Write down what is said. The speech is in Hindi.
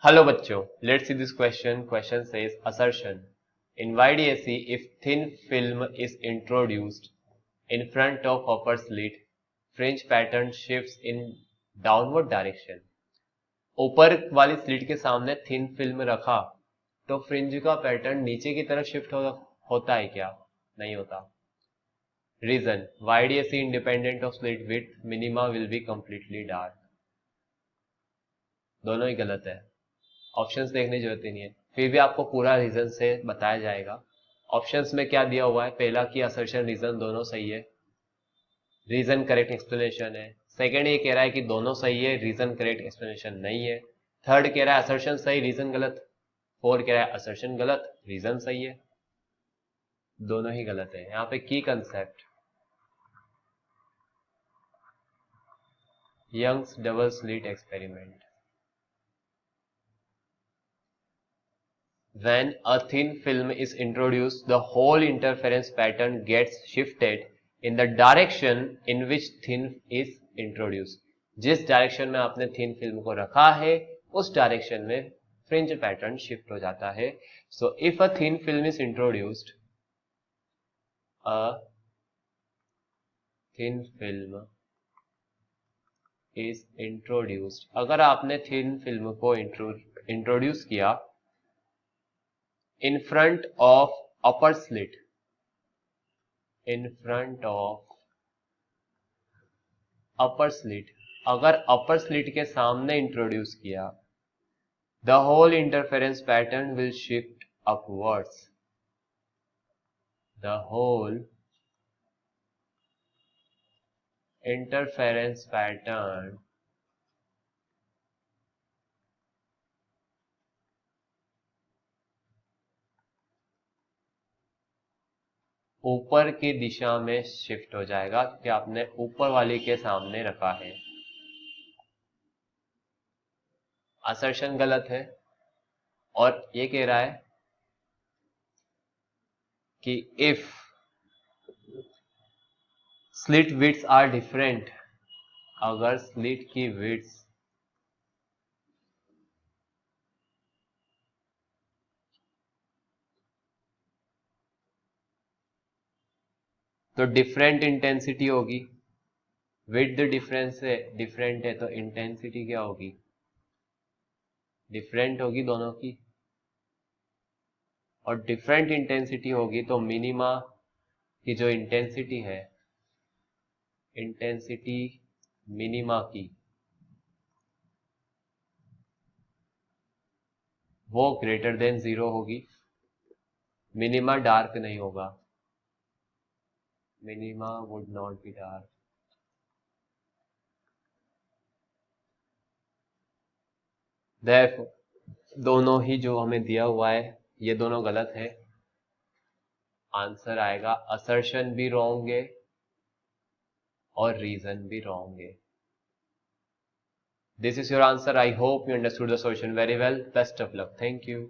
Hello बच्चों, let's see this question. Question says assertion. In YDAC, if thin film is introduced in front of upper slit, fringe pattern shifts in downward direction. ऊपर वाली स्लिट के सामने थिन फिल्म रखा तो फ्रिंज का पैटर्न नीचे की तरफ शिफ्ट होता है क्या? नहीं होता. Reason, YDAC independent of slit width, minima will be completely dark. दोनों ही गलत है. ऑप्शंस देखने की जरूरत ही नहीं है, फिर भी आपको पूरा रीजन से बताया जाएगा. ऑप्शंस में क्या दिया हुआ है? पहला की असर्शन रीजन दोनों सही है, रीजन करेक्ट एक्सप्लेनेशन है. सेकंड ये कह रहा है कि दोनों सही है, रीजन करेक्ट एक्सप्लेनेशन नहीं है. थर्ड कह रहा है असर्शन सही, रीजन गलत. फोर्थ कह रहा है असर्शन गलत, रीजन सही है. दोनों ही गलत है. यहाँ पे की concept, Young's double slit experiment. When a thin film is introduced, the whole interference pattern gets shifted in the direction in which thin is introduced. जिस डायरेक्शन में आपने थिन फिल्म को रखा है उस डायरेक्शन में फ्रिंज पैटर्न शिफ्ट हो जाता है. So if a thin film is introduced, a thin film is introduced, अगर आपने थिन फिल्म को इंट्रोड्यूस किया in front of upper slit, in front of upper slit, अगर upper slit के सामने इंट्रोड्यूस किया, the whole interference pattern will shift upwards. The whole interference pattern ऊपर की दिशा में शिफ्ट हो जाएगा क्योंकि आपने ऊपर वाली के सामने रखा है. असर्शन गलत है और ये कह रहा है कि इफ स्लिट विड्स आर डिफरेंट, अगर स्लिट की विड्स तो डिफरेंट इंटेंसिटी होगी. विड्थ डिफरेंस है, डिफरेंट है तो इंटेंसिटी क्या होगी? डिफरेंट होगी दोनों की. और डिफरेंट इंटेंसिटी होगी तो मिनिमा की जो इंटेंसिटी है, इंटेंसिटी मिनिमा की, वो ग्रेटर देन 0 होगी. मिनिमा डार्क नहीं होगा. Minima would not be dark. Therefore दोनों ही जो हमें दिया हुआ है ये दोनों गलत है. आंसर आएगा असर्शन भी रॉन्ग है और रीजन भी रॉन्ग है. This is your answer. I hope you understood the solution very well. Best of luck. Thank you.